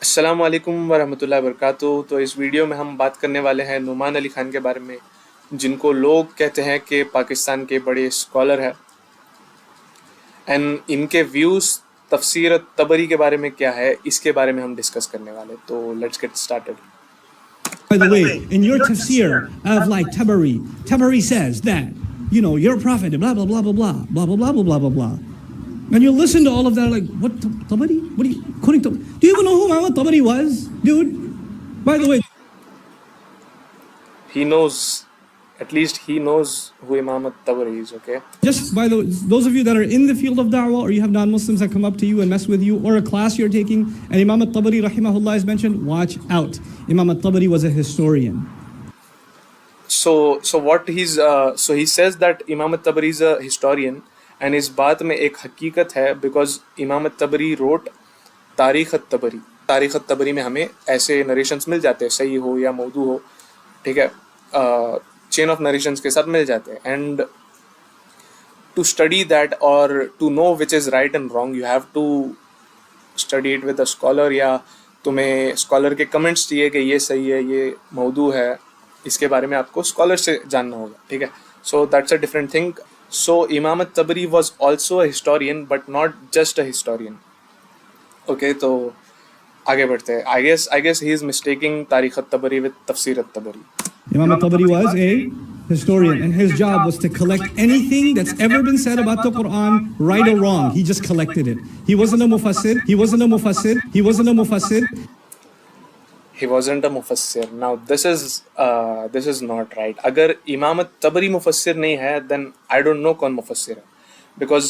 अस्सलाम वालेकुम वरहमतुल्लाहि वबरकातुहू। तो इस वीडियो में हम बात करने वाले हैं नुमान अली खान के बारे में, जिनको लोग कहते हैं कि पाकिस्तान के बड़े स्कॉलर हैं। एंड इनके व्यूज़ तफसीर तबरी के बारे में क्या है, इसके बारे में हम डिस्कस करने वाले। तो let's get started. By the way, in your tafsir of like Tabari says that, your prophet, blah, blah, blah, blah, blah, blah, blah, blah, blah, blah, blah, blah. And you listen to all of that, like, what, Tabari? What are you, quoting Tabari? Do you even know who Muhammad Tabari was, dude? By the way, He knows, at least he knows who Imam at-Tabari is, okay? just by those of you that are in the field of da'wah, or you have non-Muslims that come up to you and mess with you, or a class you're taking, and Imam at-Tabari, rahimahullah, is mentioned, watch out. Imam at-Tabari was a historian. So he says that Imam at-Tabari is a historian, and इस बात में एक हकीकत है, because Imam at-Tabari wrote तारीख़ at-Tabari. तारीख़ at-Tabari में हमें ऐसे नरेशंस मिल जाते हैं, सही हो या मौदू हो, ठीक है, चेन ऑफ नरेशंस के साथ मिल जाते हैं। एंड टू स्टडी दैट और to know which is right and wrong, you have to study it with a scholar, या तुम्हें स्कॉलर के कमेंट्स चाहिए कि ये सही है, ये मौदू है, इसके बारे में आपको स्कॉलर से जानना होगा, ठीक है। So that's a different thing. So imam at-Tabari was also a historian, but not just a historian. Okay, तो आगे बढ़ते हैं। I guess he is mistaking तारीख़ at-Tabari with तफसीर at-Tabari. Imam at-Tabari was a historian, and his job was to collect anything that's ever been said about the Quran, right or wrong. He just collected it. He wasn't a mufassir. He wasn't a mufassir. He wasn't a mufassir. He wasn't a mufassir. Now this is not right. अगर इमाम at-Tabari मुफस्सिर नहीं है, then I don't know कौन मुफस्सिर है, because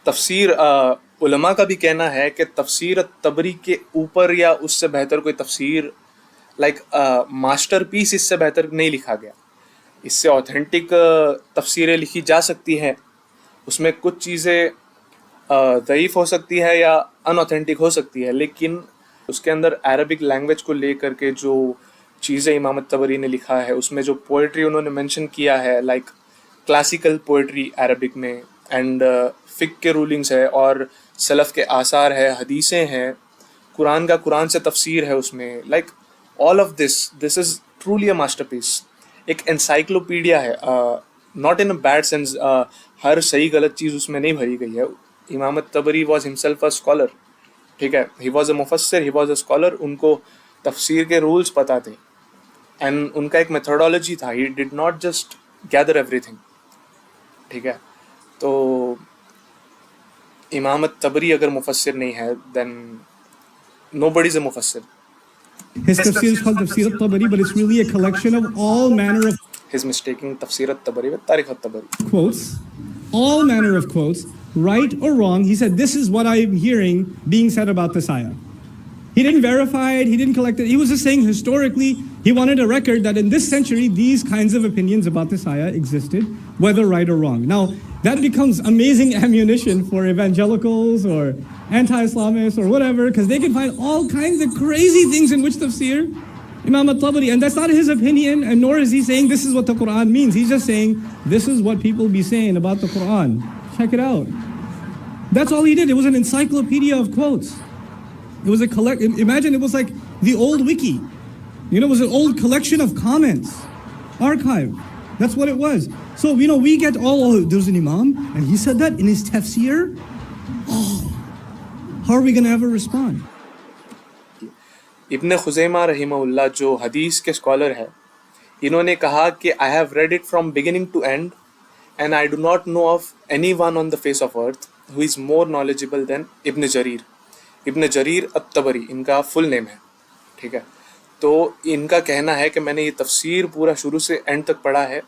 तफसीर उलमा का भी कहना है कि तफसीर at-Tabari के ऊपर या उससे बेहतर कोई तफसीर, लाइक मास्टरपीस, इससे बेहतर नहीं लिखा गया। इससे ऑथेंटिक तफसीरें लिखी जा सकती हैं, उसमें कुछ चीज़ें ज़ईफ़ हो सकती है या अनऑथेंटिक हो सकती है, लेकिन उसके अंदर अरबिक लैंग्वेज को लेकर के जो चीज़ें इमाम at-Tabari ने लिखा है, उसमें जो पोइट्री उन्होंने मेंशन किया है, लाइक क्लासिकल पोइट्री अरबिक में, एंड फ़िक़्ह के रूलिंग्स है, और सलफ़ के आसार है, हदीसें हैं, कुरान का कुरान से तफसीर है उसमें, like all of this is truly a masterpiece. एक एनसाइक्लोपीडिया है, not in a bad sense, हर सही गलत चीज़ उसमें नहीं भरी गई है। इमाम at-Tabari was himself a scholar, ठीक है, ही वॉज अ मुफस्सिर, ही वॉज अ स्कॉलर, उनको तफसीर के रूल्स पता थे, एंड उनका एक मेथोडोलॉजी था, he did not just gather everything, ठीक है। तो इमाम at-Tabari अगर मुफस्सिर नहीं है, देन नोबडी इज अ मुफस्सिर। His tafsir is called Tafsir at-Tabari, but it's really a collection of all manner of He's mistaking tafsir at-Tabari with तारीख़ at-Tabari. quotes, all manner of quotes, right or wrong. He said, this is what I'm hearing being said about this ayah. He didn't verify it, he didn't collect it. He was just saying historically, he wanted a record that in this century, these kinds of opinions about this ayah existed, whether right or wrong. Now, that becomes amazing ammunition for evangelicals or anti-Islamists or whatever, because they can find all kinds of crazy things in which tafsir Imam at-Tabari, and that's not his opinion, and nor is he saying this is what the Quran means. He's just saying this is what people be saying about the Quran. Check it out. That's all he did. It was an encyclopedia of quotes. It was a imagine it was like the old wiki. It was an old collection of comments, archive. That's what it was. So, we get there's an imam, and he said that in his tafsir. Oh, how are we going to ever respond? इब्न खुज़ैमा रहिमहुल्लाह जो हदीस के scholar है, इन्होंने कहा कि I have read it from beginning to end, and I do not know of any one on the face of earth who is more knowledgeable than Ibn Jarir. Ibn Jarir at-Tabari इनका full name है, ठीक है। तो इनका कहना है कि मैंने ये तफसीर पूरा शुरू से एंड तक पढ़ा है,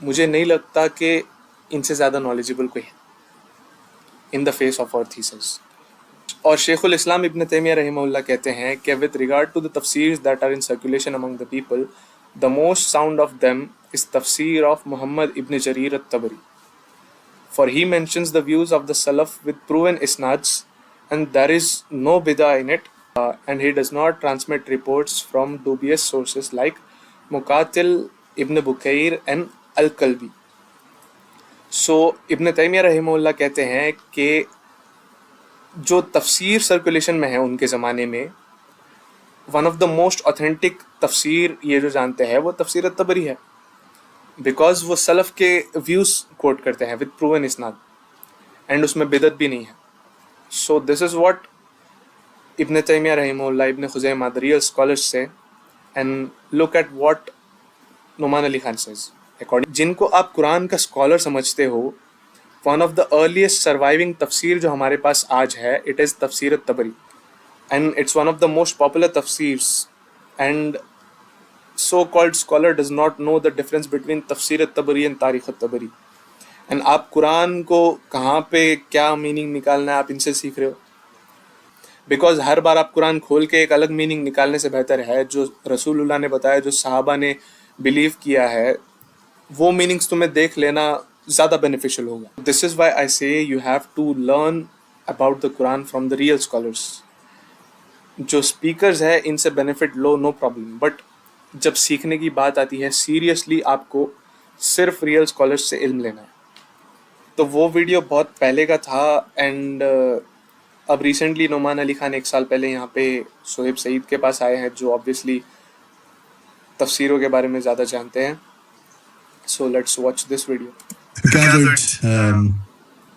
मुझे नहीं लगता कि इनसे ज़्यादा नॉलेजेबल कोई है in the face of earth, he says. और शेखुल इस्लाम इब्न तैमिया रहमहुल्लाह कहते हैं कि विद रिगार्ड टू द तफसीर्स that are in circulation among the people, the most sound of them is तफसीर of Muhammad ibn Jarir at-Tabari, for he mentions the views of the Salaf with proven isnads, and there is no bid'ah in it, and he does not transmit reports from dubious sources like Muqatil, Ibn Bukair and Al-Kalbi. So ibn Taymiyyah रहमहुल्लाह कहते हैं कि जो तफसीर circulation में है उनके ज़माने में, one of the most authentic तफसीर ये जो जानते हैं वो तफसीर तबरी है, बिकॉज वो सलफ के व्यूज कोट करते हैं विद प्रूवन इस्नाद, एंड उसमें बिदत भी नहीं है. So this is what Ibn Taymiyyah रहीमहुल्लाह, Ibn Khuzaymah, the real scholars से, and look at what Numan Ali Khan says. According जिनको आप कुरान का स्कॉलर समझते हो, one of the earliest surviving तफसीर जो हमारे पास आज है, इट इज़ तफसीर Tabari, and it's one of the most popular तफसीर्स, and so called scholar does not know the difference between तफसीर तबरी and तारीख़ तबरी. एंड आप कुरान को कहाँ पे क्या मीनिंग निकालना है आप इनसे सीख रहे हो, बिकॉज हर बार आप कुरान खोल के एक अलग मीनिंग निकालने से बेहतर है जो रसूलुल्लाह ने बताया, जो सहाबा ने बिलीव किया है, वो मीनिंग्स तुम्हें देख लेना ज़्यादा बेनिफिशियल होगा. This is why I say you have to learn about the Quran from the real scholars. जो स्पीकर्स है इनसे बेनिफिट लो, नो प्रॉब्लम, बट जब सीखने की बात आती है सीरियसली आपको सिर्फ रियल स्कॉलर्स से इल्म लेना है. तो वो वीडियो बहुत पहले का था, एंड अब रिसेंटली नुमान अली खान 1 साल पहले यहाँ पे सोहेब सईद के पास आए हैं, जो ऑब्वियसली तफसीरों के बारे में ज़्यादा जानते हैं. So let's watch this video. Gathered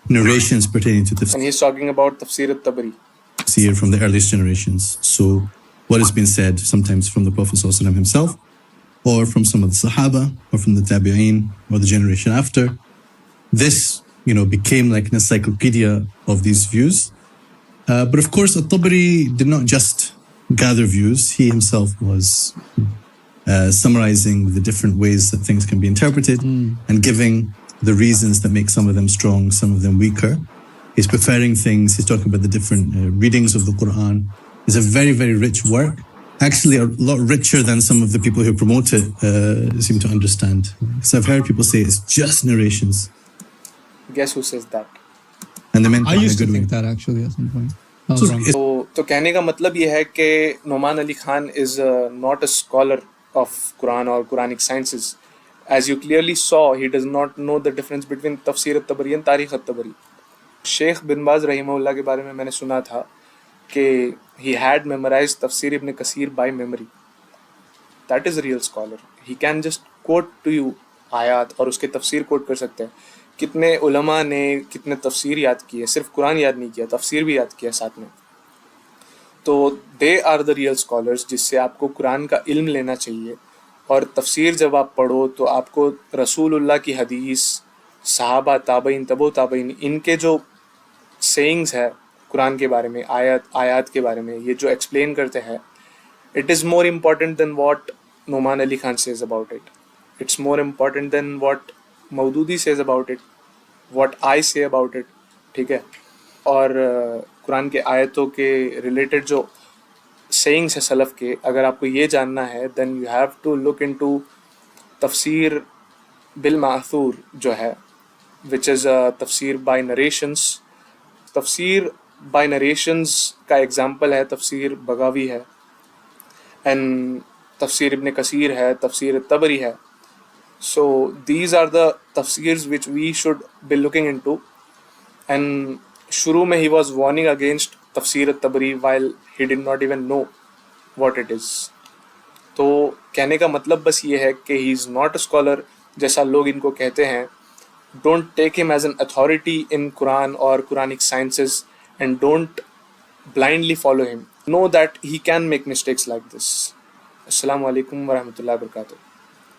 narrations pertaining to and he is talking about तफसीर तबरी. tafsir from the earliest generations. So, what has been said sometimes from the Prophet ﷺ himself, or from some of the Sahaba, or from the Tabi'een, or the generation after. This, became like an encyclopedia of these views. But of course, At-Tabari did not just gather views. He himself was summarizing the different ways that things can be interpreted and giving the reasons that make some of them strong, some of them weaker. He's preferring things. He's talking about the different readings of the Quran. It's a very, very rich work. Actually, a lot richer than some of the people who promote it seem to understand. So I've heard people say it's just narrations. Guess who says that? And they meant I that in a used to good think way. that actually at some point. I was So wrong. it's- तो कहने का मतलब ये है कि Nouman Ali Khan is not a scholar of Quran और Quranic sciences. As you clearly saw, he does not know the difference between तफसीर Tabari and तारीख़ तबरी. शेख बिन बाज रहीमहुल्लाह के बारे में मैंने सुना था कि ही हैड मेमोराइज तफसीर Ibn Kathir by memory. That is real scholar. He can just quote to you आयात और उसके तफसीर कोट कर सकते हैं. कितने उलमा ने कितने तफसीर याद किए, सिर्फ कुरान याद नहीं किया, तफसीर भी याद किया साथ में. तो they are the real scholars जिससे आपको कुरान का इल्म लेना चाहिए. और तफसीर जब आप पढ़ो तो आपको रसूलुल्लाह की हदीस, सहाबा, ताबईन, तबो ताबईन, इनके जो सेइंग्स है कुरान के बारे में, आयात के बारे में, ये जो एक्सप्लेन करते हैं, it is more important than what Numan Ali Khan says about it. It's more important than what Maududi says about it, what I say about it. ठीक है. और कुरान के आयतों के रिलेटेड जो सेइंग्स है सलफ़ के, अगर आपको ये जानना है then you have to look into तफसीर बिल माथूर जो है, विच इज़ तफसीर बाय नरेशंस. तफसीर बाय नरेशंस का एग्जांपल है तफसीर बगावी है, एंड तफसीर इब्न कसीर है, तफसीर तबरी है. So these are the tafsirs which we should be looking into. And शुरू में he was warning against तफसीर तबरी while he did not even know what it is. तो कहने का मतलब बस ये है कि he is not a scholar जैसा लोग इनको कहते हैं. Don't take him as an authority in Quran or Quranic sciences and don't blindly follow him. Know that he can make mistakes like this. Assalamu alaikum wa rahmatullahi wa barakatuh.